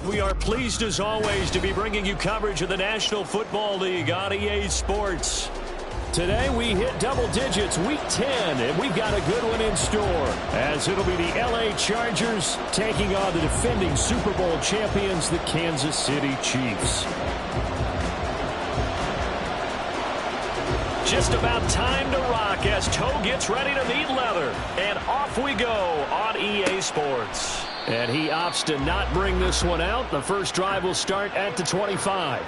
We are pleased, as always, to be bringing you coverage of the National Football League on EA Sports. Today, we hit double digits, Week 10, and we've got a good one in store, as it'll be the LA Chargers taking on the defending Super Bowl champions, the Kansas City Chiefs. Just about time to rock as toe gets ready to meet leather. And off we go on EA Sports. And he opts to not bring this one out. The first drive will start at the 25.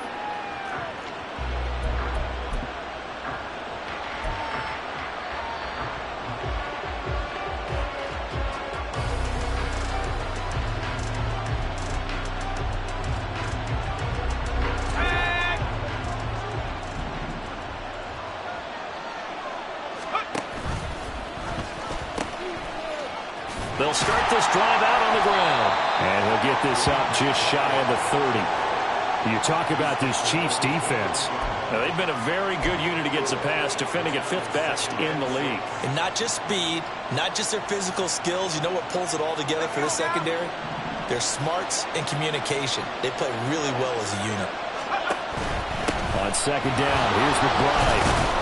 They'll start this drive out on the ground. And he'll get this up just shy of the 30. You talk about this Chiefs defense. Now, they've been a very good unit against the pass, defending at 5th best in the league. And not just speed, not just their physical skills. You know what pulls it all together for this secondary? Their smarts and communication. They play really well as a unit. On second down, here's McBride.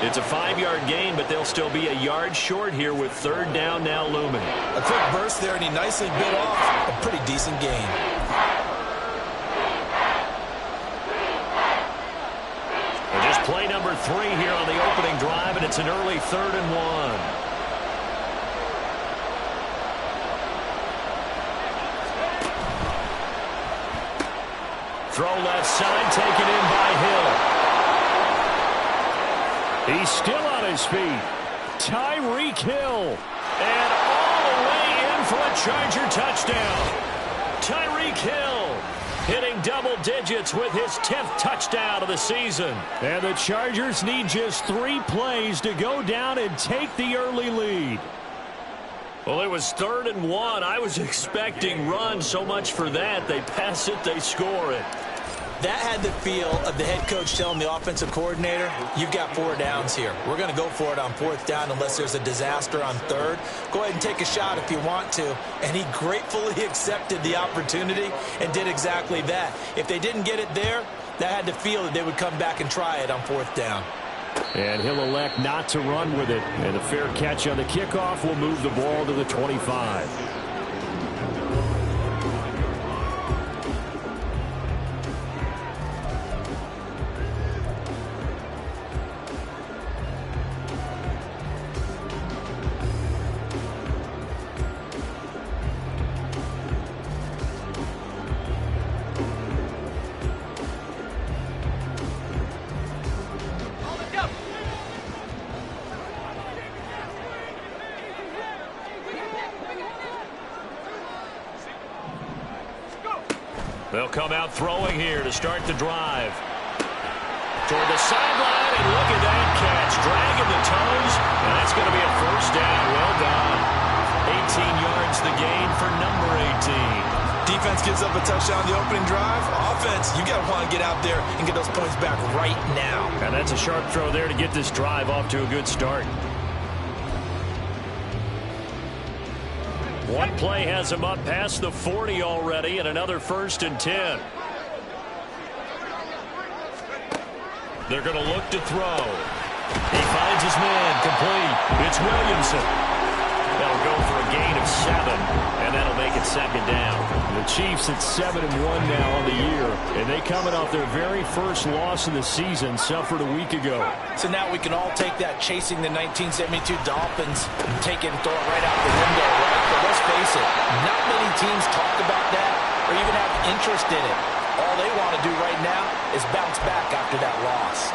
It's a 5-yard gain, but they'll still be a yard short here with third down now looming. A quick burst there, and he nicely bit off a pretty decent gain. Well, just play number 3 here on the opening drive, and it's an early 3rd and 1. Throw left side, taken in by Hill. He's still on his feet. Tyreek Hill. And all the way in for a Charger touchdown. Tyreek Hill hitting double digits with his 10th touchdown of the season. And the Chargers need just 3 plays to go down and take the early lead. Well, it was 3rd and 1. I was expecting run. So much for that. They pass it, they score it. That had the feel of the head coach telling the offensive coordinator, you've got 4 downs here. We're going to go for it on 4th down unless there's a disaster on 3rd. Go ahead and take a shot if you want to. And he gratefully accepted the opportunity and did exactly that. If they didn't get it there, that had the feel that they would come back and try it on 4th down. And he'll elect not to run with it. And a fair catch on the kickoff will move the ball to the 25. They'll come out throwing here to start the drive. Toward the sideline, and look at that catch. Dragging the toes, and that's going to be a 1st down. Well done. 18 yards the gain for number 18. Defense gives up a touchdown on the opening drive. Offense, you got to want to get out there and get those points back right now. And that's a sharp throw there to get this drive off to a good start. One play has him up past the 40 already, and another 1st and 10. They're going to look to throw. He finds his man, complete. It's Williamson. That'll go for a gain of 7, and that'll make it 2nd down. The Chiefs at 7-1 now on the year, and they coming off their very first loss of the season, suffered a week ago. So now we can all take that chasing the 1972 Dolphins and take it and throw it right out the window, right? But let's face it, not many teams talk about that or even have interest in it. All they want to do right now is bounce back after that loss.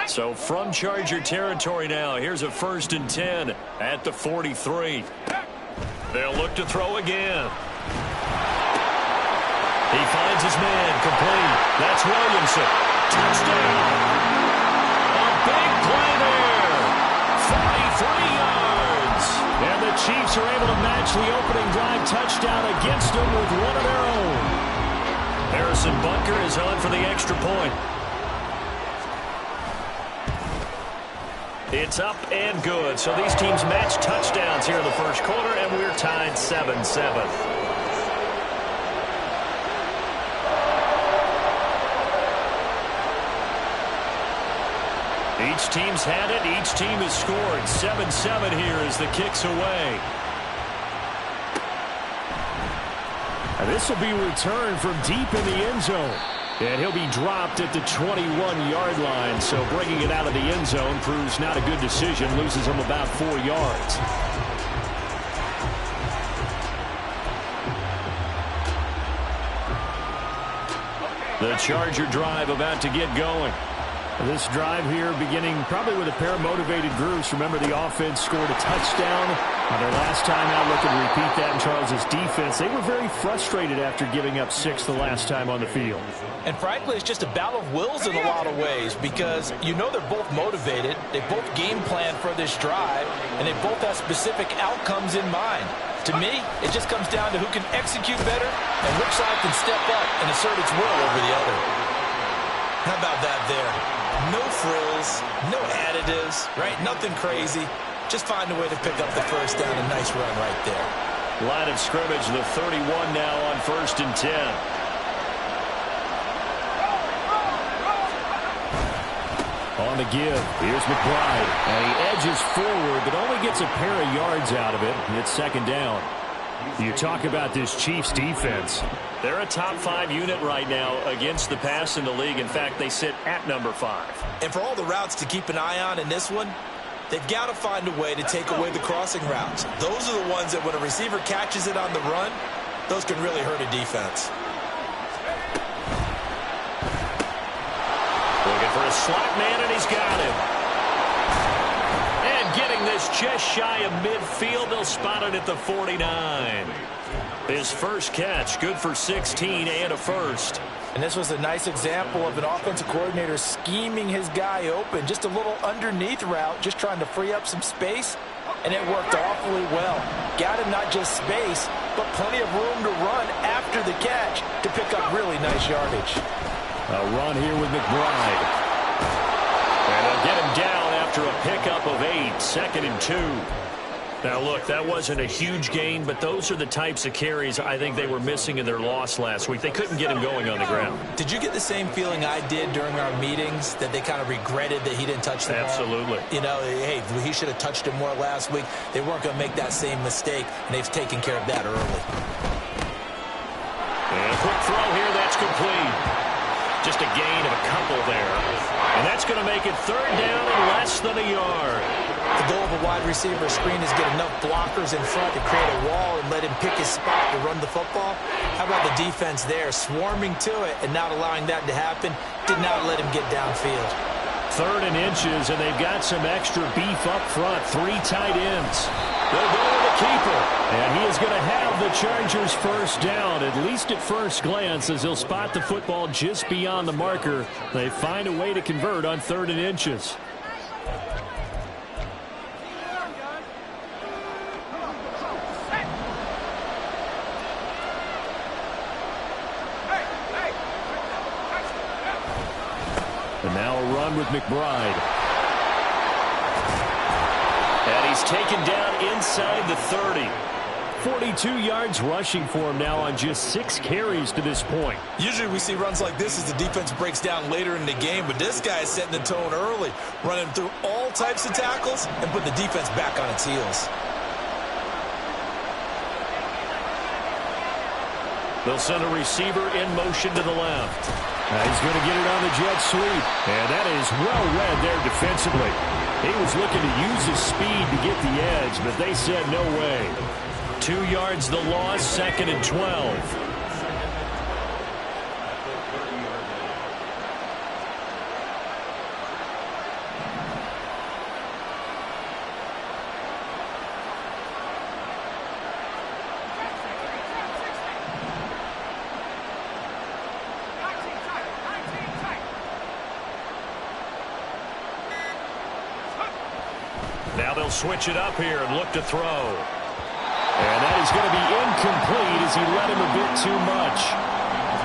So from Charger territory now, here's a 1st and 10 at the 43. They'll look to throw again. He finds his man, complete. That's Williamson. Touchdown. A big play there. 43 yards. And the Chiefs are able to match the opening drive touchdown against them with one of their own. Harrison Butker is on for the extra point. It's up and good. So these teams match touchdowns here in the first quarter, and we're tied 7-7. Each team's had it. Each team has scored. 7-7 here as the kick's away. And this will be returned from deep in the end zone. And he'll be dropped at the 21-yard line. So bringing it out of the end zone proves not a good decision. Loses him about 4 yards. The Charger drive about to get going. This drive here beginning probably with a pair of motivated groups. Remember, the offense scored a touchdown on their last time out. Looking to repeat that in Charles' defense. They were very frustrated after giving up 6 the last time on the field. And frankly, it's just a battle of wills in a lot of ways because you know they're both motivated. They both game plan for this drive, and they both have specific outcomes in mind. To me, it just comes down to who can execute better and which side can step up and assert its will over the other. How about that there? No frills, no additives, right? Nothing crazy. Just find a way to pick up the first down. A nice run right there. Line of scrimmage, the 31 now on 1st and 10. On the give, here's McBride. And he edges forward, but only gets a pair of yards out of it. It's 2nd down. You talk about this Chiefs defense. They're a top 5 unit right now against the pass in the league. In fact, they sit at number 5. And for all the routes to keep an eye on in this one, they've got to find a way to take away the crossing routes. Those are the ones that when a receiver catches it on the run, those can really hurt a defense. Looking for a slot man, and he's got him. And getting this just shy of midfield, they'll spot it at the 49. His first catch, good for 16 and a first. And this was a nice example of an offensive coordinator scheming his guy open. Just a little underneath route, just trying to free up some space, and it worked awfully well. Got him not just space, but plenty of room to run after the catch to pick up really nice yardage. A run here with McBride. And they'll get him down after a pickup of 8, 2nd and 2. Now, look, that wasn't a huge gain, but those are the types of carries I think they were missing in their loss last week. They couldn't get him going on the ground. Did you get the same feeling I did during our meetings, that they kind of regretted that he didn't touch the ball? Absolutely. You know, hey, he should have touched him more last week. They weren't going to make that same mistake, and they've taken care of that early. And a quick throw here, that's complete. Just a gain of a couple there. And that's going to make it 3rd down and less than a yard. The goal of a wide receiver screen is get enough blockers in front to create a wall and let him pick his spot to run the football. How about the defense there, swarming to it and not allowing that to happen? Did not let him get downfield. 3rd and inches, and they've got some extra beef up front. 3 tight ends. They'll go to the keeper. And he is going to have the Chargers first down, at least at first glance, as he'll spot the football just beyond the marker. They find a way to convert on 3rd and inches. And now a run with McBride. And he's taken down inside the 30. 42 yards rushing for him now on just 6 carries to this point. Usually we see runs like this as the defense breaks down later in the game, but this guy is setting the tone early, running through all types of tackles and putting the defense back on its heels. They'll send a receiver in motion to the left. Now he's going to get it on the jet sweep. And that is well read there defensively. He was looking to use his speed to get the edge, but they said no way. 2 yards the loss, 2nd and 12. Now they'll switch it up here and look to throw. And that is going to be incomplete as he let him a bit too much.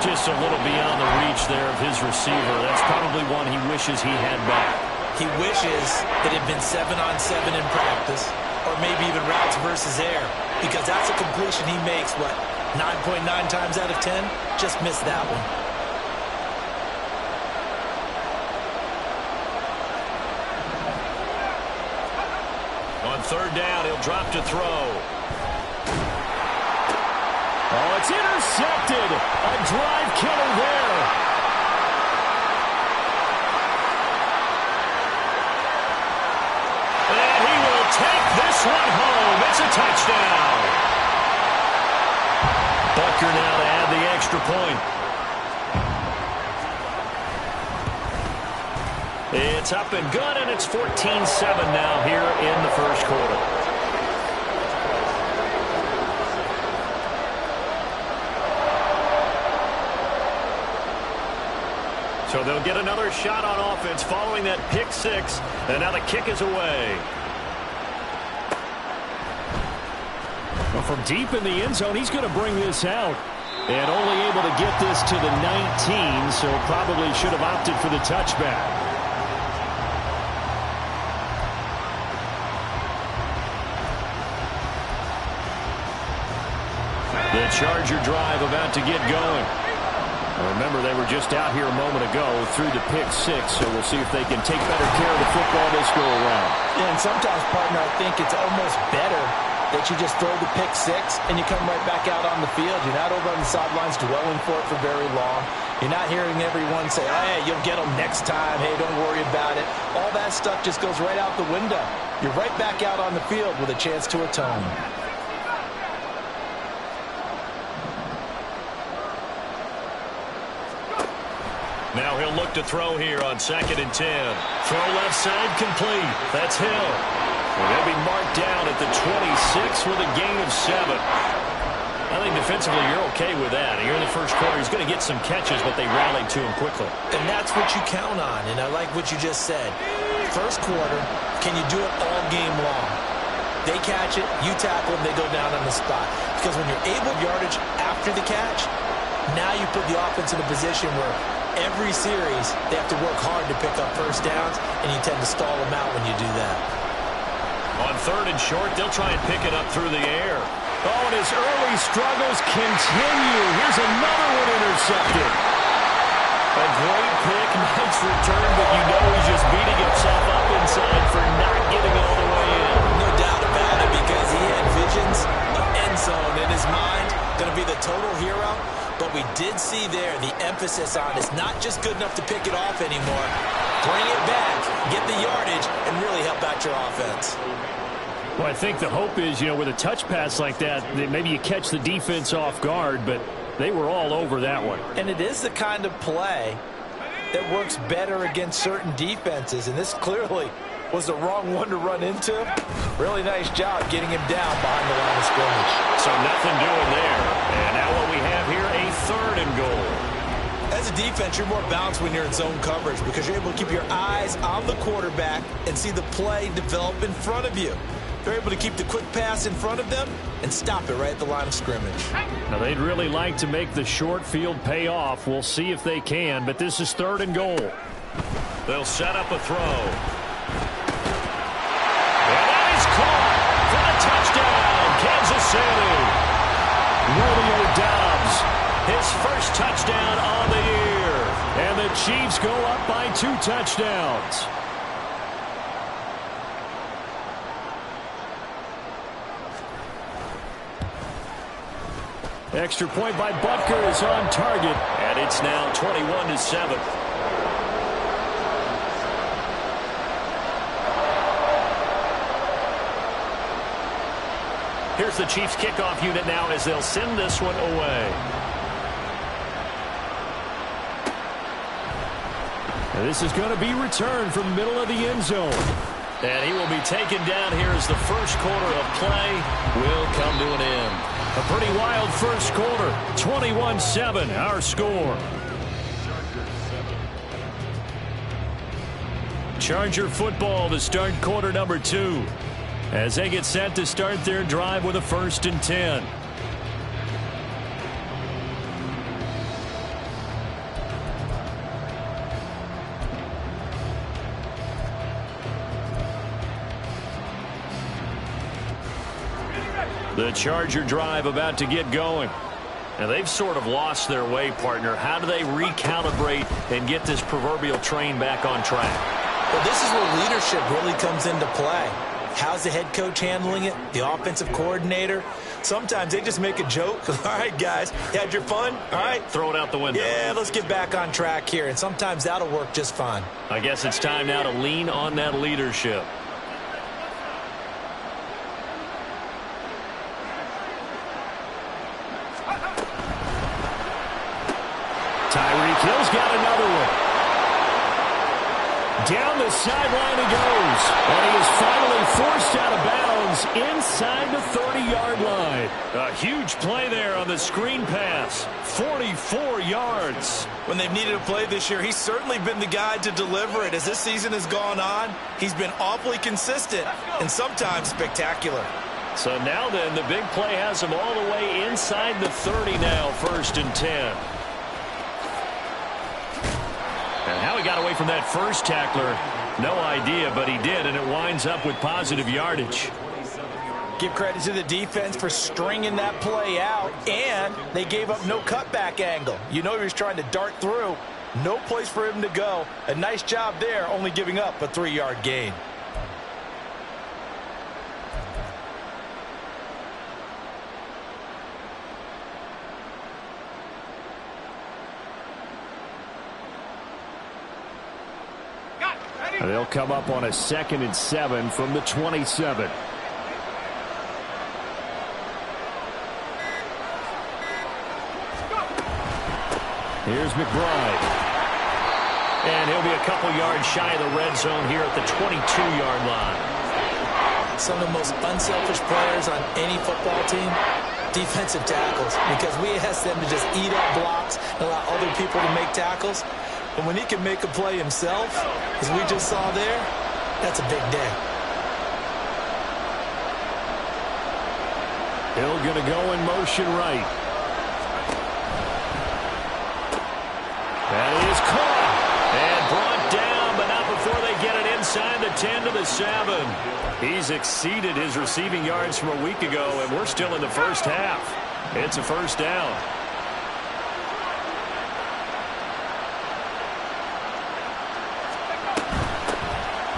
Just a little beyond the reach there of his receiver. That's probably one he wishes he had back. He wishes it had been 7-on-7 in practice, or maybe even routes versus air, because that's a completion he makes, what, 9.9 times out of 10? Just missed that one. On third down, he'll drop to throw. Oh, it's intercepted. A drive killer there. And he will take this one home. It's a touchdown. Butker now to add the extra point. It's up and good, and it's 14-7 now here in the first quarter. So they'll get another shot on offense following that pick six, and now the kick is away. Well, from deep in the end zone, he's going to bring this out. And only able to get this to the 19, so probably should have opted for the touchback. The Charger drive about to get going. Remember, they were just out here a moment ago through the pick six, so we'll see if they can take better care of the football this go around. Yeah, and sometimes, partner, I think it's almost better that you just throw the pick six and you come right back out on the field. You're not over on the sidelines dwelling for it for very long. You're not hearing everyone say, hey, you'll get them next time. Hey, don't worry about it. All that stuff just goes right out the window. You're right back out on the field with a chance to atone. Now he'll look to throw here on 2nd and 10. Throw left side complete. That's Hill. And they'll be marked down at the 26 with a gain of 7. I think defensively you're okay with that. Here in the first quarter, he's going to get some catches, but they rallied to him quickly. And that's what you count on, and I like what you just said. First quarter, can you do it all game long? They catch it, you tackle them, they go down on the spot. Because when you're able to yardage after the catch, now you put the offense in a position where every series, they have to work hard to pick up first downs, and you tend to stall them out when you do that. On 3rd and short, they'll try and pick it up through the air. Oh, and his early struggles continue. Here's another one intercepted. A great pick, nice return, but you know he's just beating himself up inside for not getting all the way in. No doubt about it, because he had visions of end zone in his mind. Going to be the total hero. But we did see there the emphasis on it's not just good enough to pick it off anymore. Bring it back, get the yardage, and really help out your offense. Well, I think the hope is, with a touch pass like that maybe you catch the defense off guard, but they were all over that one. And it is the kind of play that works better against certain defenses, and this clearly was the wrong one to run into. Really nice job getting him down behind the line of scrimmage. So nothing doing there. And now what we have here, a 3rd and goal. As a defense, you're more balanced when you're in zone coverage because you're able to keep your eyes on the quarterback and see the play develop in front of you. They're able to keep the quick pass in front of them and stop it right at the line of scrimmage. Now, they'd really like to make the short field pay off. We'll see if they can, but this is 3rd and goal. They'll set up a throw. And that is caught for the touchdown, Kansas City. Romeo Doubs, his first touchdown on the year. And the Chiefs go up by 2 touchdowns. Extra point by Butker is on target. And it's now 21-7. Here's the Chiefs kickoff unit now as they'll send this one away. And this is going to be returned from the middle of the end zone. And he will be taken down here as the first quarter of play will come to an end. A pretty wild first quarter. 21-7, our score. Charger football to start quarter number 2. As they get set to start their drive with a 1st and 10. The Charger drive about to get going. And they've sort of lost their way, partner. How do they recalibrate and get this proverbial train back on track? Well, this is where leadership really comes into play. How's the head coach handling it? The offensive coordinator? Sometimes they just make a joke. All right, guys, you had your fun? All right. Throw it out the window. Yeah, let's get back on track here. And sometimes that'll work just fine. I guess it's time now to lean on that leadership. Tyreek Hill's got another one. Down the sideline he goes. And he is finally forced out of bounds inside the 30-yard line. A huge play there on the screen pass. 44 yards. When they've needed a play this year, he's certainly been the guy to deliver it. As this season has gone on, he's been awfully consistent and sometimes spectacular. So now then, the big play has him all the way inside the 30 now, 1st and 10. And how he got away from that first tackler, no idea, but he did, and it winds up with positive yardage. Give credit to the defense for stringing that play out, and they gave up no cutback angle. You know he was trying to dart through. No place for him to go. A nice job there, only giving up a 3-yard gain. They'll come up on a 2nd and 7 from the 27. Here's McBride. And he'll be a couple yards shy of the red zone here at the 22-yard line. Some of the most unselfish players on any football team, defensive tackles, because we ask them to just eat up blocks and allow other people to make tackles. But when he can make a play himself, as we just saw there, that's a big day. Hill going to go in motion right. That is caught and brought down, but not before they get it inside the 10 to the 7. He's exceeded his receiving yards from a week ago, and we're still in the first half. It's a 1st down.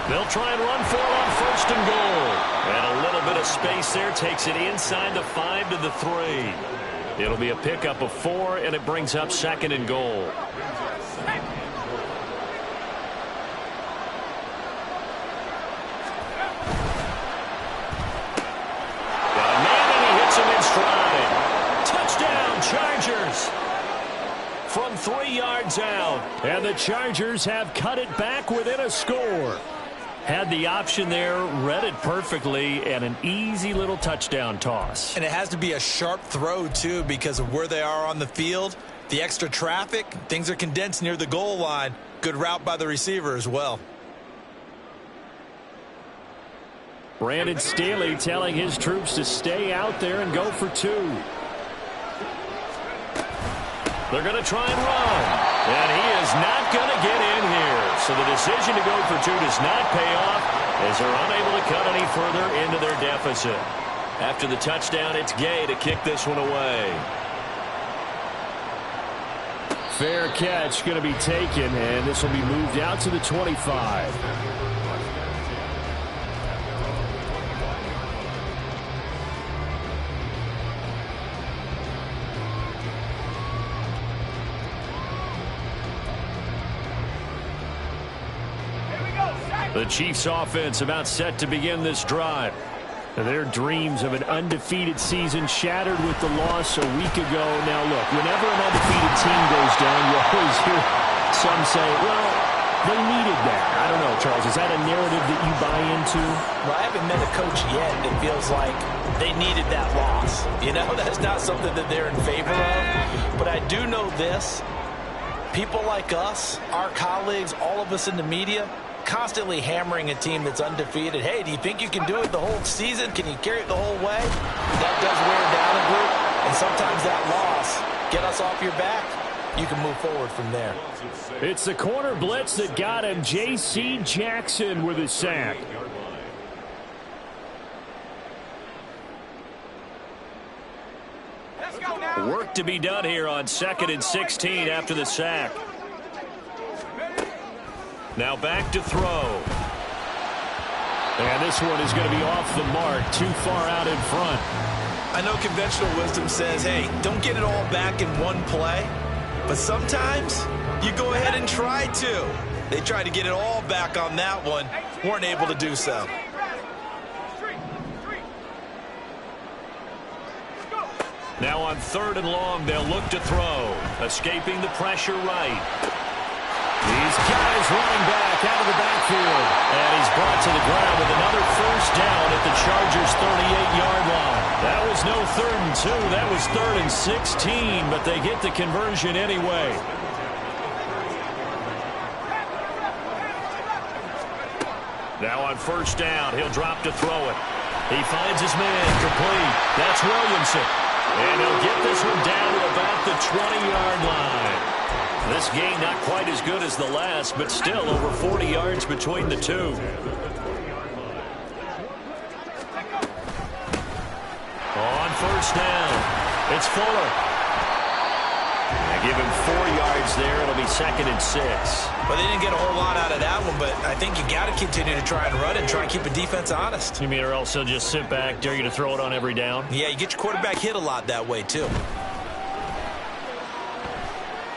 They'll try and run for it on 1st and goal. And a little bit of space there takes it inside the 5 to the 3. It'll be a pickup of 4, and it brings up 2nd and goal. Got a man, and he hits him in stride. Touchdown, Chargers. From 3 yards out. And the Chargers have cut it back within a score. Had the option there, read it perfectly, and an easy little touchdown toss. And it has to be a sharp throw, too, because of where they are on the field. The extra traffic, things are condensed near the goal line. Good route by the receiver as well. Brandon Staley telling his troops to stay out there and go for 2. They're going to try and run. And he is not going to get in here. So the decision to go for 2 does not pay off as they're unable to cut any further into their deficit. After the touchdown, it's Gay to kick this one away. Fair catch going to be taken, and this will be moved out to the 25. The Chiefs offense about set to begin this drive. Their dreams of an undefeated season shattered with the loss a week ago. Now look, whenever an undefeated team goes down, you always hear some say, well, they needed that. I don't know, Charles, is that a narrative that you buy into? Well, I haven't met a coach yet that feels like they needed that loss. You know, that's not something that they're in favor of. But I do know this. People like us, our colleagues, all of us in the media, constantly hammering a team that's undefeated. Hey, do you think you can do it the whole season? Can you carry it the whole way? That does wear down a group, and sometimes that loss get us off your back. You can move forward from there. It's the corner blitz that got him. J.C. Jackson with a sack. Work to be done here on 2nd and 16 after the sack. Now back to throw. And this one is going to be off the mark, too far out in front. I know conventional wisdom says, hey, don't get it all back in one play. But sometimes you go ahead and try to. They tried to get it all back on that one. Weren't able to do so. Now on 3rd and long, they'll look to throw. Escaping the pressure right. These guys running back out of the backfield. And he's brought to the ground with another first down at the Chargers' 38-yard line. That was no 3rd and 2. That was 3rd and 16, but they get the conversion anyway. Now on 1st down, he'll drop to throw it. He finds his man complete. That's Williamson. And he'll get this one down to about the 20-yard line. This game not quite as good as the last, but still over 40 yards between the two. On 1st down, it's Fuller. They give him 4 yards there. It'll be 2nd and 6. Well, they didn't get a whole lot out of that one, but I think you got to continue to try and run and try and keep the defense honest. You mean or else he'll just sit back, dare you to throw it on every down? Yeah, you get your quarterback hit a lot that way, too.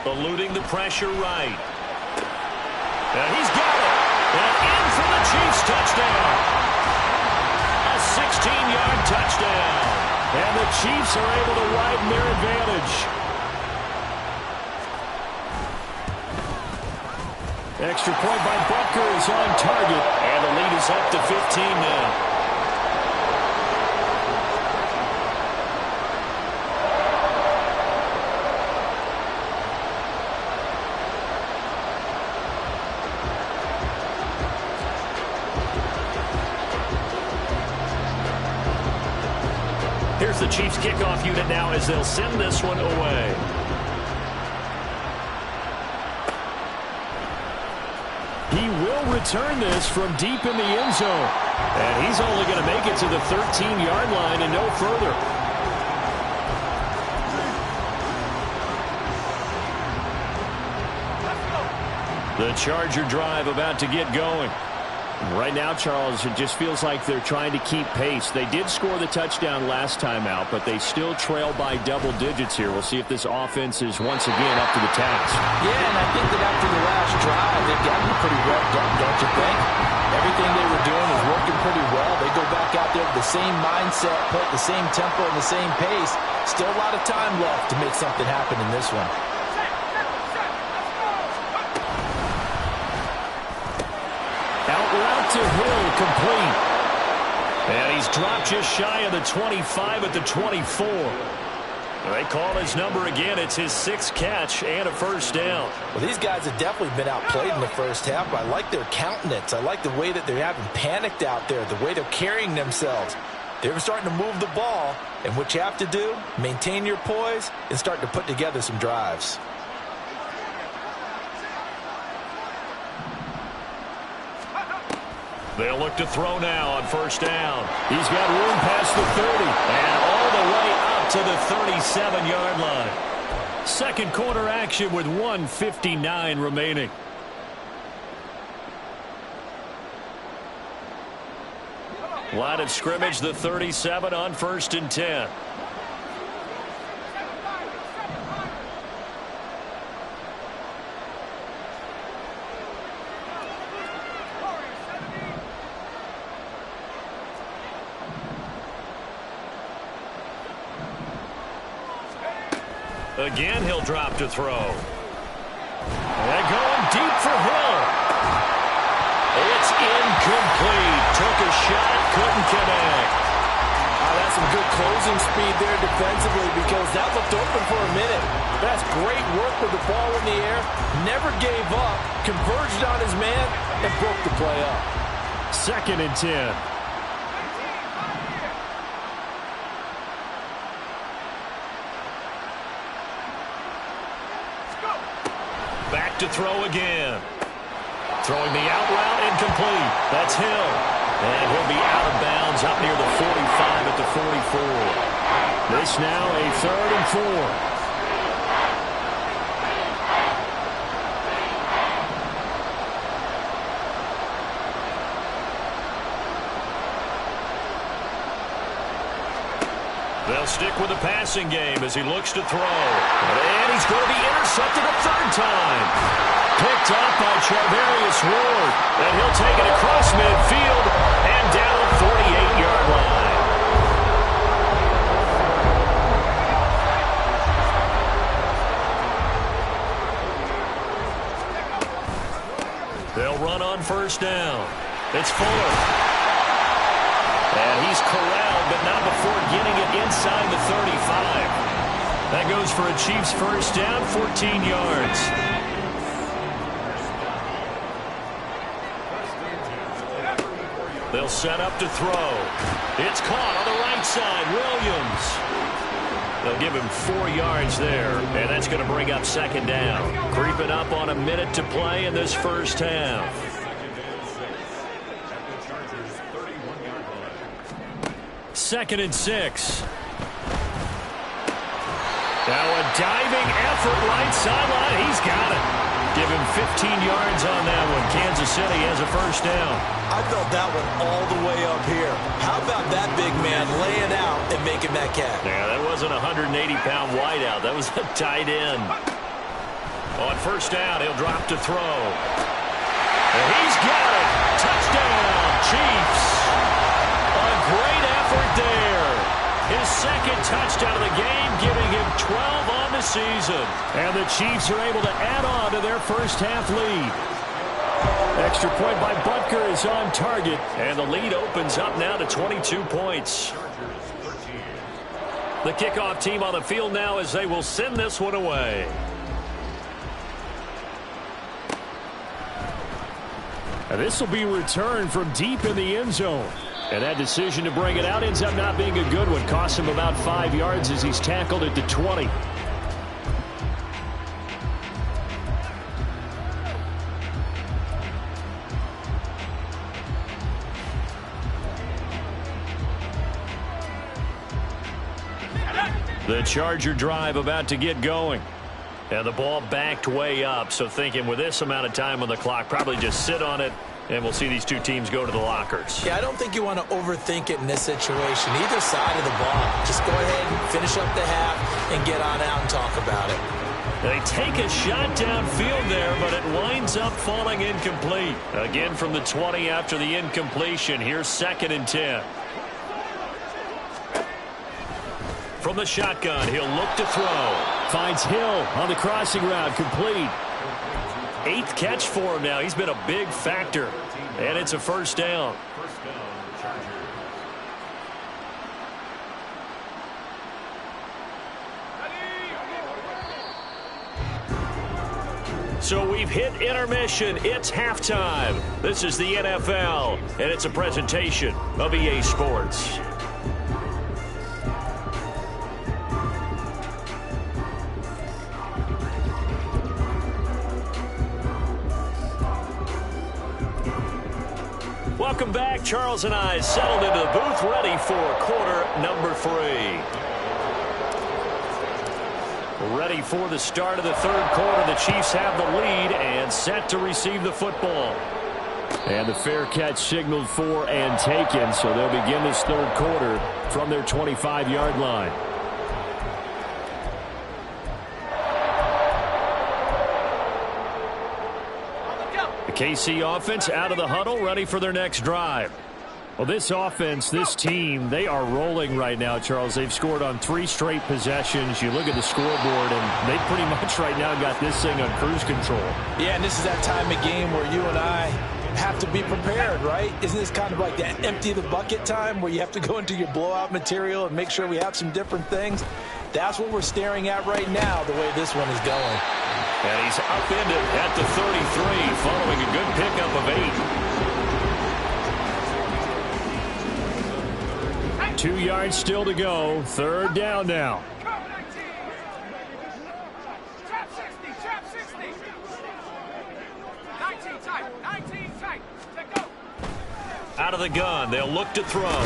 Eluding the pressure right. And he's got it. And in for the Chiefs touchdown. A 16-yard touchdown. And the Chiefs are able to widen their advantage. Extra point by Butker is on target. And the lead is up to 15 now. Here's the Chiefs kickoff unit now as they'll send this one away. He will return this from deep in the end zone. And he's only going to make it to the 13-yard line and no further. The Charger drive about to get going. Right now, Charles, it just feels like they're trying to keep pace. They did score the touchdown last time out, but they still trail by double digits here. We'll see if this offense is once again up to the task. Yeah, and I think that after the last drive, they've gotten pretty revved up, don't you think? Everything they were doing is working pretty well. They go back out there with the same mindset, put the same tempo and the same pace. Still a lot of time left to make something happen in this one. Route to Hill, complete. And he's dropped just shy of the 25 at the 24. They call his number again. It's his 6th catch and a first down. Well, these guys have definitely been outplayed in the first half. I like their countenance. I like the way that they're having panicked out there, the way they're carrying themselves. They're starting to move the ball, and what you have to do, maintain your poise and start to put together some drives. They'll look to throw now on 1st down. He's got room past the 30 and all the way up to the 37-yard line. Second quarter action with 1:59 remaining. Line of scrimmage, the 37 on 1st and 10. Again, he'll drop to throw. And going deep for Hill. It's incomplete. Took a shot, couldn't connect. That's some good closing speed there defensively because that looked open for a minute. That's great work with the ball in the air. Never gave up, converged on his man, and broke the play up. 2nd and 10. Back to throw again. Throwing the out route, incomplete. That's Hill. And he'll be out of bounds up near the 45 at the 44. This now a 3rd and 4. They'll stick with the passing game as he looks to throw. And he's going to be intercepted a 3rd time. Picked up by Charvarius Ward. And he'll take it across midfield and down the 48-yard line. They'll run on 1st down. It's Fuller. And he's corralled, but not before getting it inside the 35. That goes for a Chiefs 1st down, 14 yards. They'll set up to throw. It's caught on the right side. Williams. They'll give him 4 yards there, and that's going to bring up 2nd down. Creeping up on a minute to play in this 1st half. 2nd and 6. Now a diving effort right sideline. He's got it. Give him 15 yards on that one. Kansas City has a 1st down. I felt that one all the way up here. How about that big man laying out and making that catch? Yeah, that wasn't a 180-pound wideout. That was a tight end. On 1st down, he'll drop to throw. And he's got it. Touchdown, Chiefs. A great effort there. His 2nd touchdown of the game, giving him 12 on the season. And the Chiefs are able to add on to their 1st half lead. Extra point by Butker is on target. And the lead opens up now to 22 points. The kickoff team on the field now as they will send this one away. And this will be returned from deep in the end zone. And that decision to bring it out ends up not being a good one. Costs him about 5 yards as he's tackled at the 20. The Charger drive about to get going. And the ball backed way up. So thinking with this amount of time on the clock, probably just sit on it. And we'll see these two teams go to the lockers. Yeah, I don't think you want to overthink it in this situation. Either side of the ball. Just go ahead and finish up the half and get on out and talk about it. They take a shot downfield there, but it winds up falling incomplete. Again from the 20 after the incompletion. Here's 2nd and 10. From the shotgun, he'll look to throw. Finds Hill on the crossing route, complete. 8th catch for him now. He's been a big factor. And it's a 1st down. So we've hit intermission. It's halftime. This is the NFL, and it's a presentation of EA Sports. Welcome back. Charles and I settled into the booth, ready for quarter number 3. Ready for the start of the 3rd quarter. The Chiefs have the lead and set to receive the football. And the fair catch signaled for and taken, so they'll begin this 3rd quarter from their 25-yard line. The KC offense out of the huddle, ready for their next drive. Well, this offense, this team, they are rolling right now, Charles. They've scored on 3 straight possessions. You look at the scoreboard, and they pretty much right now got this thing on cruise control. Yeah, and this is that time of game where you and I, have to be prepared, right? Isn't this kind of like that empty the bucket time where you have to go into your blowout material and make sure we have some different things? That's what we're staring at right now, the way this one is going. And he's upended at the 33 following a good pickup of 8. 2 yards still to go. Third down now. Out of the gun, they'll look to throw.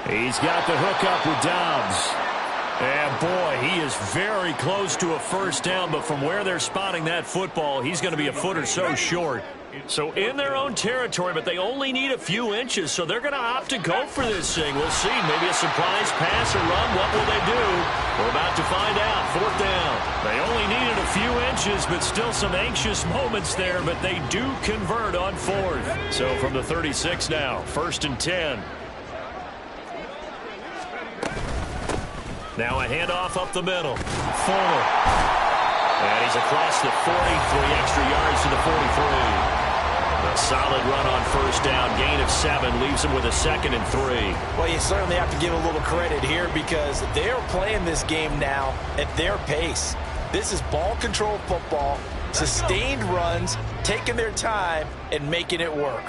He's got the hook up with Dobbs. And boy, he is very close to a first down, but from where they're spotting that football, he's going to be a foot or so short. So in their own territory, but they only need a few inches, so they're going to opt to go for this thing. We'll see. Maybe a surprise pass or run. What will they do? We're about to find out. Fourth down. They only needed a few inches, but still some anxious moments there, but they do convert on fourth. So from the 36 now, 1st and 10. Now a handoff up the middle. Fuller. And he's across the 40, 3 extra yards to the 43. A solid run on first down. Gain of 7 leaves him with a 2nd and 3. Well, you certainly have to give a little credit here because they're playing this game now at their pace. This is ball control football, sustained runs, taking their time, and making it work.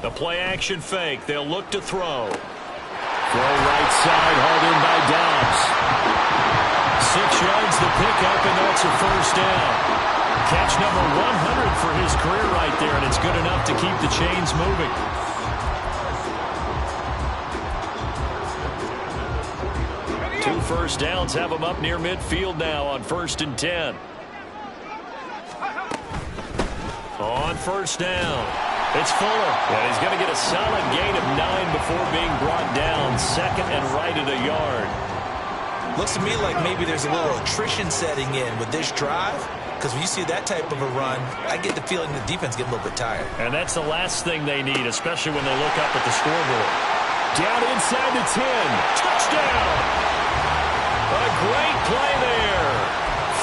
The play-action fake. They'll look to throw. Throw right side, hauled in by Dobbs. 6 yards the pickup, and that's a first down. Catch number 100 for his career right there, and it's good enough to keep the chains moving. Two first downs have him up near midfield now on 1st and 10. On first down. It's Fuller, and he's going to get a solid gain of 9 before being brought down. 2nd and right at a yard. Looks to me like maybe there's a little attrition setting in with this drive, because when you see that type of a run, I get the feeling the defense getting a little bit tired. And that's the last thing they need, especially when they look up at the scoreboard. Down inside the 10. Touchdown! A great play there.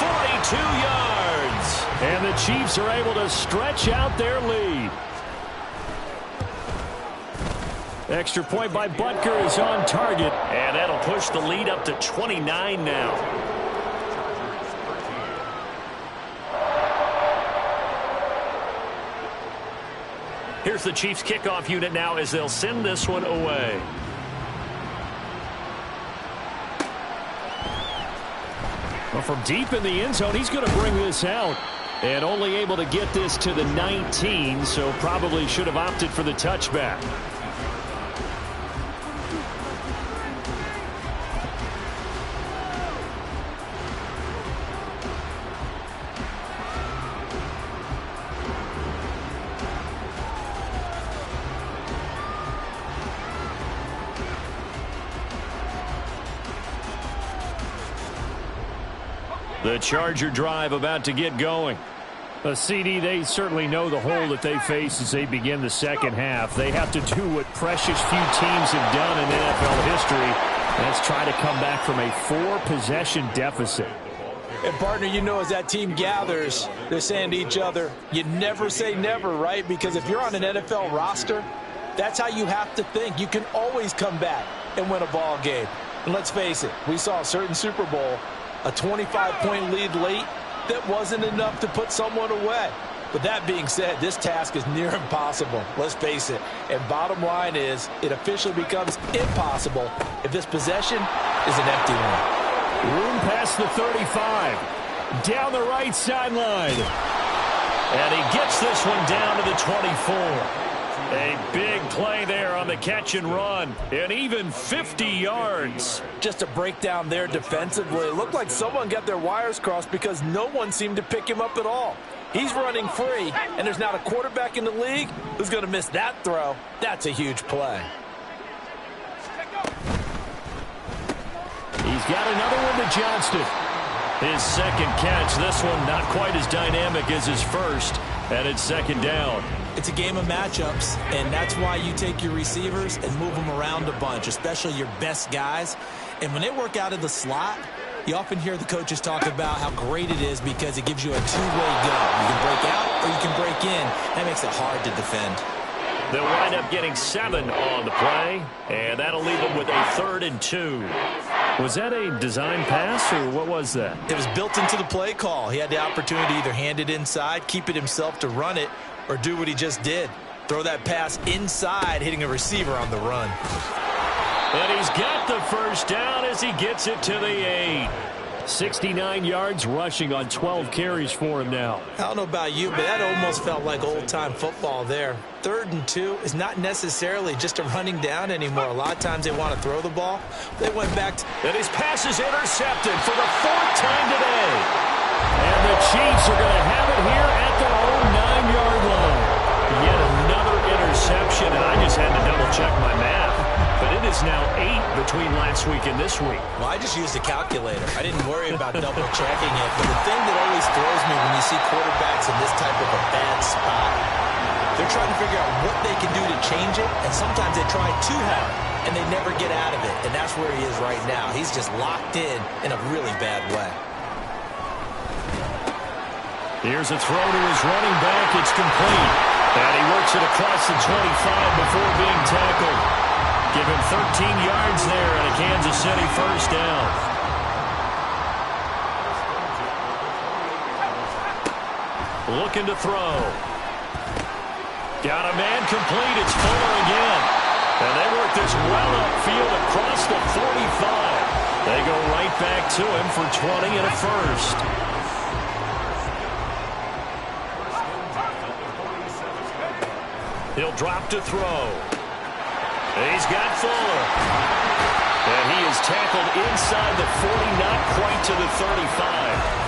42 yards. And the Chiefs are able to stretch out their lead. Extra point by Butker is on target. And that'll push the lead up to 29 now. Here's the Chiefs kickoff unit now as they'll send this one away. Well, from deep in the end zone, he's going to bring this out. And only able to get this to the 19, so probably should have opted for the touchback. The Charger drive about to get going. CD, they certainly know the hole that they face as they begin the second half. They have to do what precious few teams have done in NFL history. That's try to come back from a 4-possession deficit. And, partner, you know, as that team gathers, they're saying to each other, you never say never, right? Because if you're on an NFL roster, that's how you have to think. You can always come back and win a ball game. And let's face it, we saw a certain Super Bowl, a 25-point lead late, that wasn't enough to put someone away. But that being said, this task is near impossible. Let's face it. And bottom line is, it officially becomes impossible if this possession is an empty one. Room past the 35. Down the right sideline. And he gets this one down to the 24. A big play there on the catch and run. And even 50 yards. Just to break down there defensively, it looked like someone got their wires crossed because no one seemed to pick him up at all. He's running free, and there's not a quarterback in the league who's going to miss that throw. That's a huge play. He's got another one to Johnston. His second catch. This one not quite as dynamic as his first. And it's second down. It's a game of matchups, and that's why you take your receivers and move them around a bunch, especially your best guys. And when they work out of the slot, You often hear the coaches talk about how great it is because it gives you a two-way go. You can break out or you can break in. That makes it hard to defend. They'll wind up getting 7 on the play, and that'll leave them with a 3rd and 2. Was that a design pass, or what was that? It was built into the play call. He had the opportunity to either hand it inside, keep it himself to run it, or do what he just did. Throw that pass inside, hitting a receiver on the run. And he's got the first down as he gets it to the 8. 69 yards rushing on 12 carries for him now. I don't know about you, but that almost felt like old-time football there. 3rd and 2 is not necessarily just a running down anymore. A lot of times they want to throw the ball. They went back to... And his pass is intercepted for the 4th time today. And the Chiefs are going to have it here at their own 9-yard line. Yet another interception, and I just had to double-check my math. But it is now 8 between last week and this week. Well, I just used a calculator. I didn't worry about double-checking it. But the thing that always throws me when you see quarterbacks in this type of a bad spot, they're trying to figure out what they can do to change it, and sometimes they try too hard, and they never get out of it. And that's where he is right now. He's just locked in a really bad way. Here's a throw to his running back. It's complete. And he works it across the 25 before being tackled. Give him 13 yards there and a Kansas City first down. Looking to throw. Got a man complete. It's Fuller again. And they work this well upfield across the 45. They go right back to him for 20 and a first. He'll drop to throw. He's got Fuller. And he is tackled inside the 40, not quite to the 35.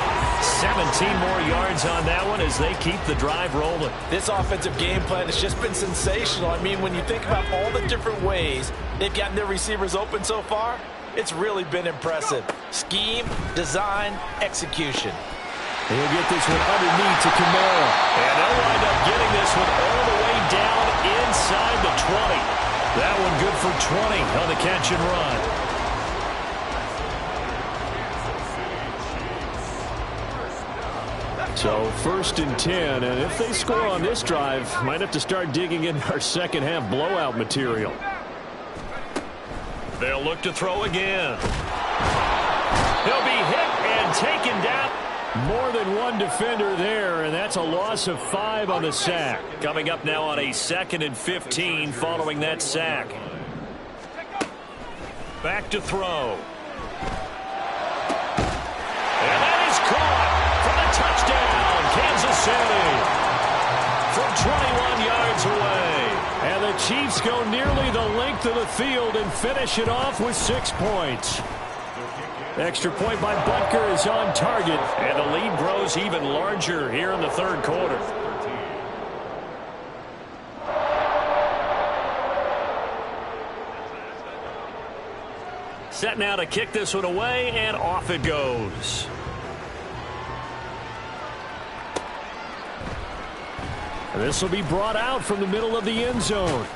17 more yards on that one as they keep the drive rolling. This offensive game plan has just been sensational. I mean, when you think about all the different ways they've gotten their receivers open so far, it's really been impressive. Scheme, design, execution. He'll get this one underneath to Kamara. And they'll wind up getting this one all the way down inside the 20. That one good for 20 on the catch and run. So 1st and 10, and if they score on this drive, might have to start digging in our second half blowout material. They'll look to throw again. He'll be hit and taken down. More than one defender there, and that's a loss of 5 on the sack. Coming up now on a 2nd and 15 following that sack. Back to throw. And that is caught for the touchdown, Kansas City. From 21 yards away. And the Chiefs go nearly the length of the field and finish it off with 6 points. Extra point by Butker is on target, and the lead grows even larger here in the 3rd quarter. Set now to kick this one away, and off it goes. And this will be brought out from the middle of the end zone.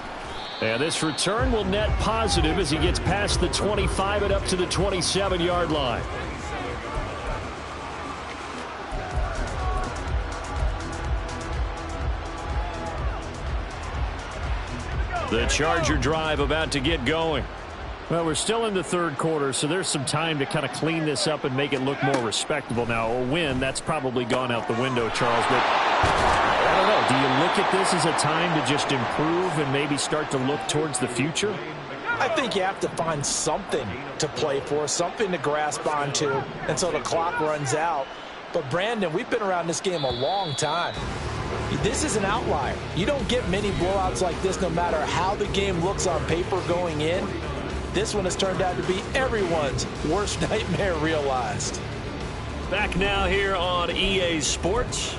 And this return will net positive as he gets past the 25 and up to the 27-yard line. The Charger drive about to get going. Well, we're still in the 3rd quarter, so there's some time to kind of clean this up and make it look more respectable. Now, a win, that's probably gone out the window, Charles, but I don't know. Do you look at this as a time to just improve and maybe start to look towards the future? I think you have to find something to play for, something to grasp onto until the clock runs out. But, Brandon, we've been around this game a long time. This is an outlier. You don't get many blowouts like this no matter how the game looks on paper going in. This one has turned out to be everyone's worst nightmare realized. Back now here on EA Sports.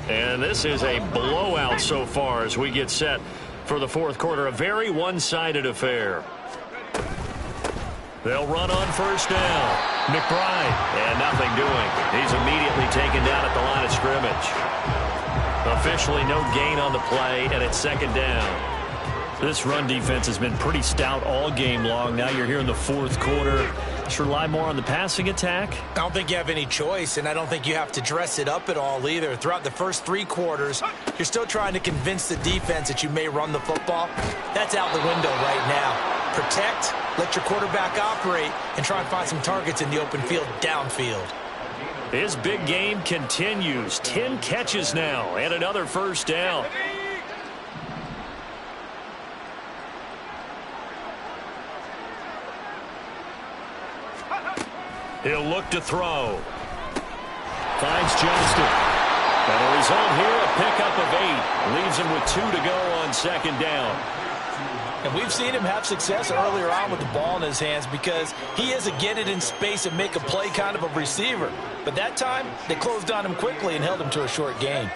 And this is a blowout so far as we get set for the 4th quarter. A very one-sided affair. They'll run on 1st down. McBride, and nothing doing. He's immediately taken down at the line of scrimmage. Officially no gain on the play, and it's 2nd down. This run defense has been pretty stout all game long. Now you're here in the fourth quarter. Just rely more on the passing attack? I don't think you have any choice, and I don't think you have to dress it up at all either. Throughout the first 3 quarters, you're still trying to convince the defense that you may run the football. That's out the window right now. Protect, let your quarterback operate, and try and find some targets in the open field downfield. His big game continues. 10 catches now and another first down. He'll look to throw. Finds Johnston. And the result here, a pickup of 8. Leaves him with 2 to go on second down. And we've seen him have success earlier on with the ball in his hands because he is a get it in space and make a play kind of a receiver. But that time, they closed on him quickly and held him to a short gain.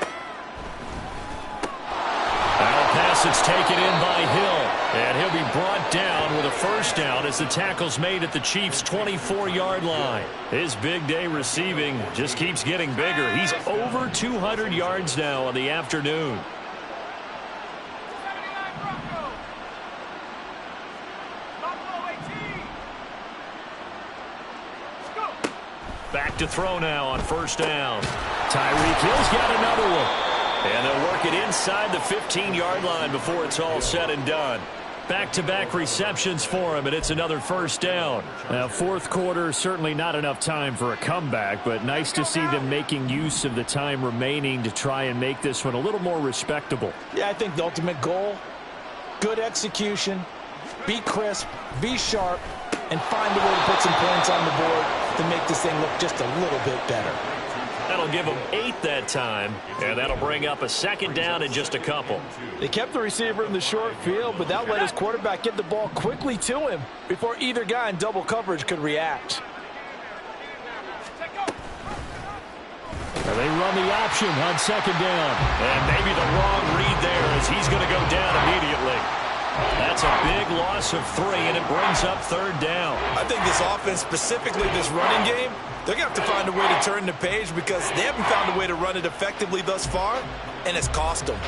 Now a pass that's taken in by Hill. And he'll be brought down with a first down as the tackle's made at the Chiefs' 24-yard line. His big day receiving just keeps getting bigger. He's over 200 yards now on the afternoon. Back to throw now on first down. Tyreek Hill's got another one. And they'll work it inside the 15-yard line before it's all said and done. Back-to-back receptions for him, and it's another first down. Now, fourth quarter, certainly not enough time for a comeback, but nice to see them making use of the time remaining to try and make this one a little more respectable. Yeah, I think the ultimate goal, good execution, be crisp, be sharp, and find a way to put some points on the board to make this thing look just a little bit better. That'll give them 8 that time, and that'll bring up a second down in just a couple. They kept the receiver in the short field, but that let his quarterback get the ball quickly to him before either guy in double coverage could react. Well, they run the option on second down, and maybe the wrong read there as he's going to go down immediately. That's a big loss of 3, and it brings up third down. I think this offense, specifically this running game, they're going to have to find a way to turn the page because they haven't found a way to run it effectively thus far, and it's cost them.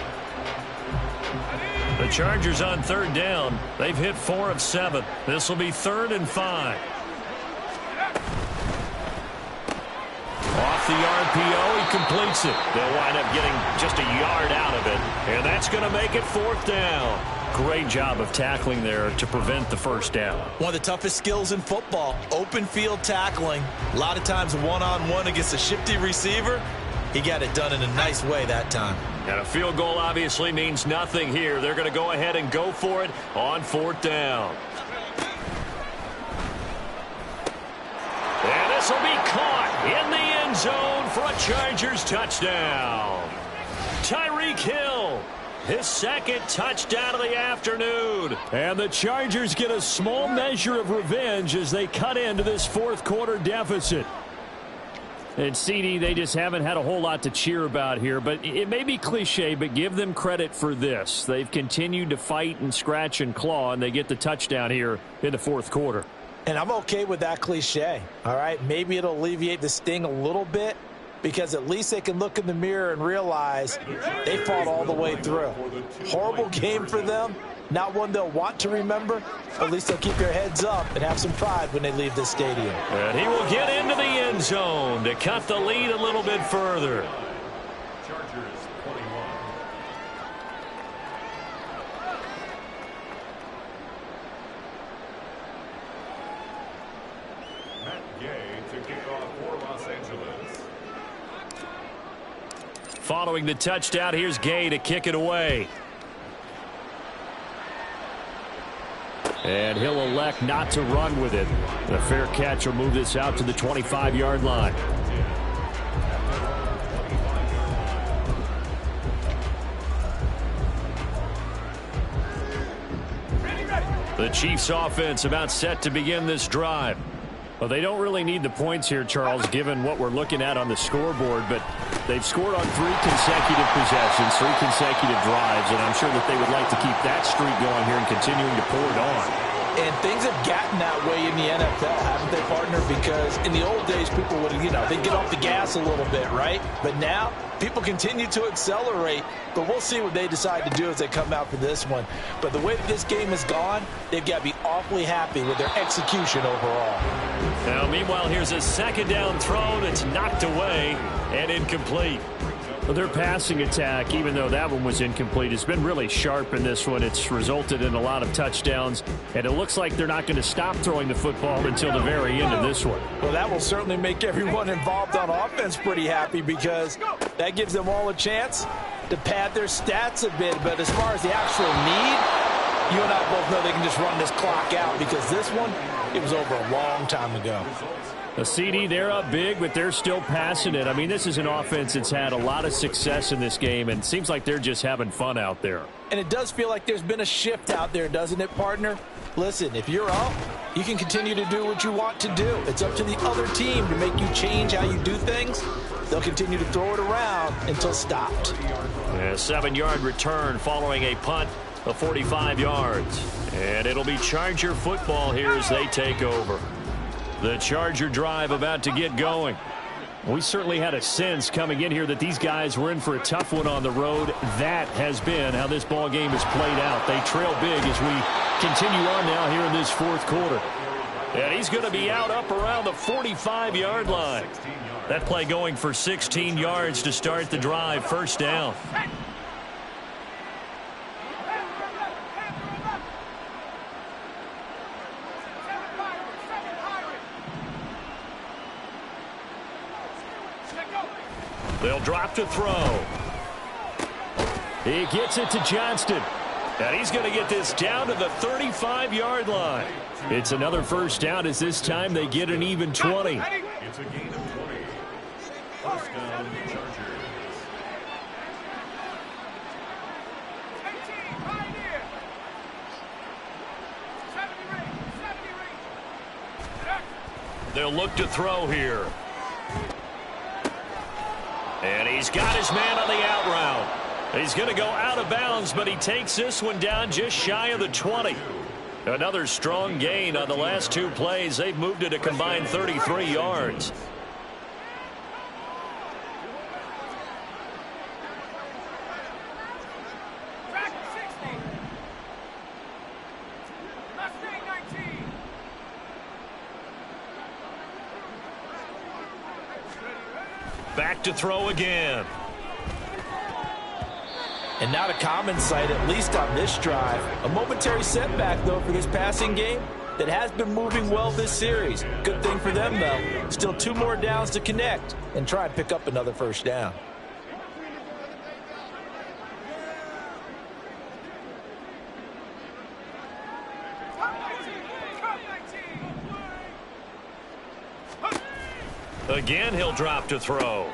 The Chargers on third down. They've hit 4 of 7. This will be 3rd and 5. Off the RPO, he completes it. They'll wind up getting just a yard out of it, and that's going to make it 4th down. Great job of tackling there to prevent the first down. One of the toughest skills in football, open field tackling. A lot of times one-on-one against a shifty receiver. He got it done in a nice way that time. And a field goal obviously means nothing here. They're going to go ahead and go for it on 4th down. And this will be caught in the end zone for a Chargers touchdown. Tyreek Hill, his 2nd touchdown of the afternoon. And the Chargers get a small measure of revenge as they cut into this 4th quarter deficit. And CD, they just haven't had a whole lot to cheer about here, but it may be cliche, but give them credit for this. They've continued to fight and scratch and claw, and they get the touchdown here in the 4th quarter. And I'm okay with that cliche, all right? Maybe it'll alleviate the sting a little bit because at least they can look in the mirror and realize they fought all the way through. Horrible game for them, not one they'll want to remember. At least they'll keep their heads up and have some pride when they leave this stadium. And he will get into the end zone to cut the lead a little bit further. Following the touchdown, here's Gay to kick it away. And he'll elect not to run with it. The fair catch will move this out to the 25-yard line. The Chiefs offense about set to begin this drive. Well, they don't really need the points here, Charles, given what we're looking at on the scoreboard, but they've scored on 3 consecutive possessions, 3 consecutive drives, and I'm sure that they would like to keep that streak going here and continuing to pour it on. And things have gotten that way in the NFL, haven't they, partner? Because in the old days, people would, they'd get off the gas a little bit, right? But now, People continue to accelerate, but we'll see what they decide to do as they come out for this one. But the way that this game has gone, they've got to be awfully happy with their execution overall. Now, meanwhile, here's a second down throw that's knocked away and incomplete. Well, their passing attack, even though that one was incomplete, has been really sharp in this one. It's resulted in a lot of touchdowns, and it looks like they're not going to stop throwing the football until the very end of this one. Well, that will certainly make everyone involved on offense pretty happy because that gives them all a chance to pad their stats a bit. But as far as the actual need, you and I both know they can just run this clock out because this one, it was over a long time ago. A CD, they're up big, but they're still passing it. I mean, this is an offense that's had a lot of success in this game, and it seems like they're just having fun out there. And it does feel like there's been a shift out there, doesn't it, partner? Listen, if you're up, you can continue to do what you want to do. It's up to the other team to make you change how you do things. They'll continue to throw it around until stopped. A 7-yard return following a punt of 45 yards. And it'll be Charger football here as they take over. The Charger drive about to get going. We certainly had a sense coming in here that these guys were in for a tough one on the road. That has been how this ball game has played out. They trail big as we continue on now here in this fourth quarter. And he's going to be out up around the 45-yard line. That play going for 16 yards to start the drive. First down. They'll drop to throw. He gets it to Johnston. And he's going to get this down to the 35-yard line. It's another first down as this time they get an even 20. It's a gain of 20. First down, Chargers. They'll look to throw here. And he's got his man on the out route. He's going to go out of bounds, but he takes this one down just shy of the 20. Another strong gain on the last two plays. They've moved it a combined 33 yards. Back to throw again. And not a common sight, at least on this drive. A momentary setback, though, for this passing game that has been moving well this series. Good thing for them, though. Still 2 more downs to connect and try and pick up another first down. Again, he'll drop to throw.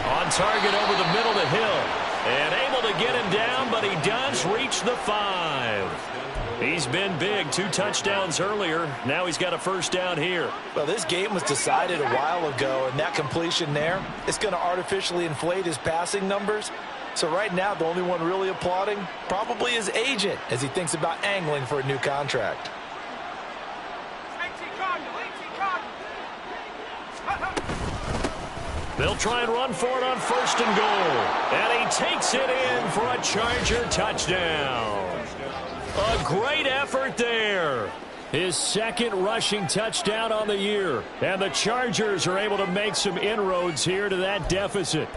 On target over the middle to Hill. And able to get him down, but he does reach the 5. He's been big. 2 touchdowns earlier. Now he's got a first down here. Well, this game was decided a while ago, and that completion there, it's going to artificially inflate his passing numbers. So right now, the only one really applauding probably his agent as he thinks about angling for a new contract. They'll try and run for it on first and goal. And he takes it in for a Charger touchdown. A great effort there. His second rushing touchdown on the year. And the Chargers are able to make some inroads here to that deficit.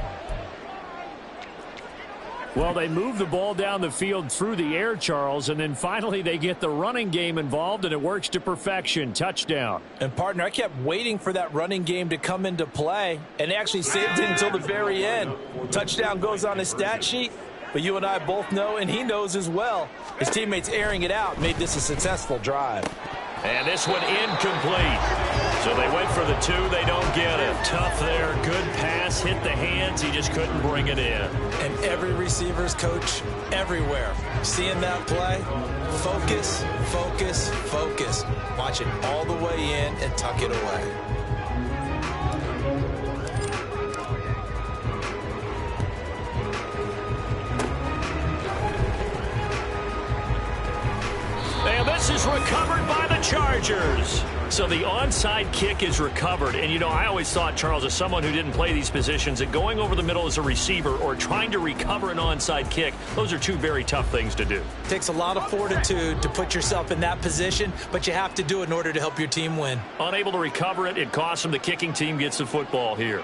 Well, they move the ball down the field through the air, Charles, and then finally they get the running game involved, and it works to perfection. Touchdown. And, partner, I kept waiting for that running game to come into play, and they actually saved it until the very end. Touchdown goes on his stat sheet, but you and I both know, and he knows as well, his teammates airing it out made this a successful drive. And this one incomplete. So they wait for the 2. They don't get it. Tough there. Good pass. Hit the hands. He just couldn't bring it in. And every receiver's coach everywhere. Seeing that play, focus, focus, focus. Watch it all the way in and tuck it away. And this is recovered by the Chargers. So the onside kick is recovered. And, you know, I always thought, Charles, as someone who didn't play these positions, that going over the middle as a receiver or trying to recover an onside kick, those are two very tough things to do. It takes a lot of fortitude to put yourself in that position, but you have to do it in order to help your team win. Unable to recover it, it costs them. The kicking team gets the football here.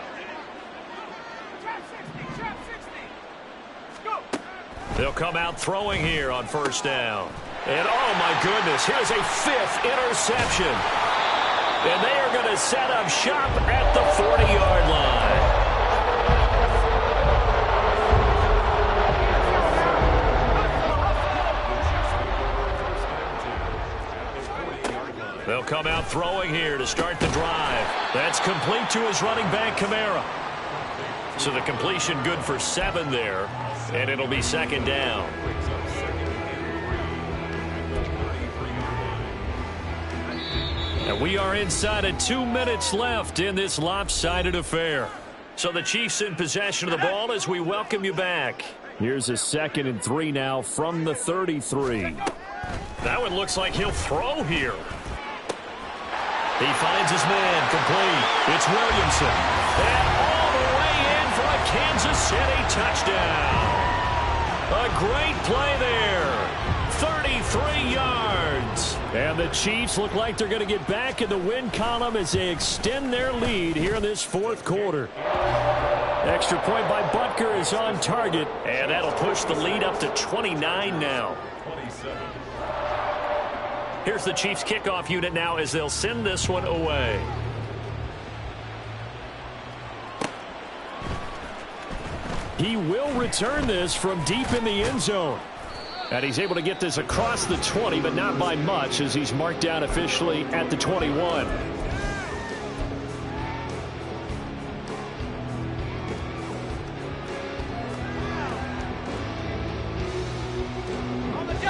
They'll come out throwing here on first down. And, oh, my goodness, here's a 5th interception. And they are going to set up shop at the 40-yard line. They'll come out throwing here to start the drive. That's complete to his running back, Kamara. So the completion good for 7 there, and it'll be second down. And we are inside of 2 minutes left in this lopsided affair. So the Chiefs in possession of the ball as we welcome you back. Here's a 2nd and 3 now from the 33. That one looks like he'll throw here. He finds his man complete. It's Williamson. And all the way in for a Kansas City touchdown. A great play there. 33 yards. And the Chiefs look like they're going to get back in the win column as they extend their lead here in this 4th quarter. Extra point by Butker is on target. And that'll push the lead up to 29 now. Here's the Chiefs kickoff unit now as they'll send this one away. He will return this from deep in the end zone. And he's able to get this across the 20, but not by much as he's marked down officially at the 21.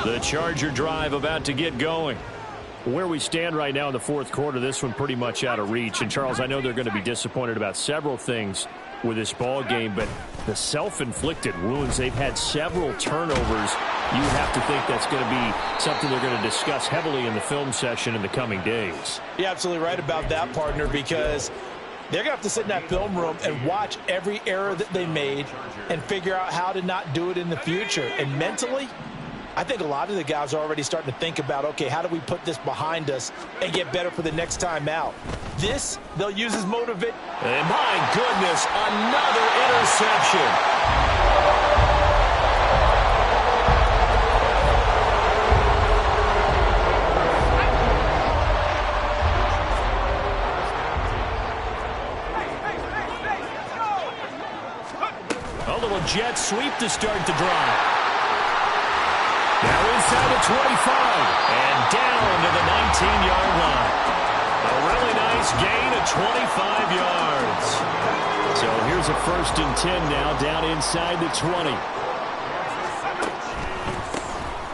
The Charger drive about to get going. Where we stand right now in the 4th quarter, this one pretty much out of reach. And, Charles, I know they're going to be disappointed about several things with this ball game, but the self-inflicted wounds, they've had several turnovers. You have to think that's going to be something they're going to discuss heavily in the film session in the coming days. You're absolutely right about that, partner, because they're going to have to sit in that film room and watch every error that they made and figure out how to not do it in the future. And mentally, I think a lot of the guys are already starting to think about, okay, how do we put this behind us and get better for the next time out? This, they'll use as motivate. And my goodness, another interception. A little jet sweep to start the drive. Now inside the 25. And down to the 19-yard line. A really nice gain of 25 yards. So here's a 1st and 10 now down inside the 20.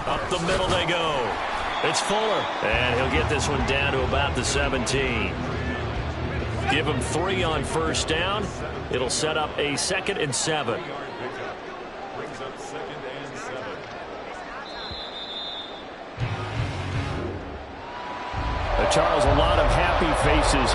Up the middle they go. It's Fuller. And he'll get this one down to about the 17. Give him 3 on first down. It'll set up a 2nd and 7. Charles, a lot of happy faces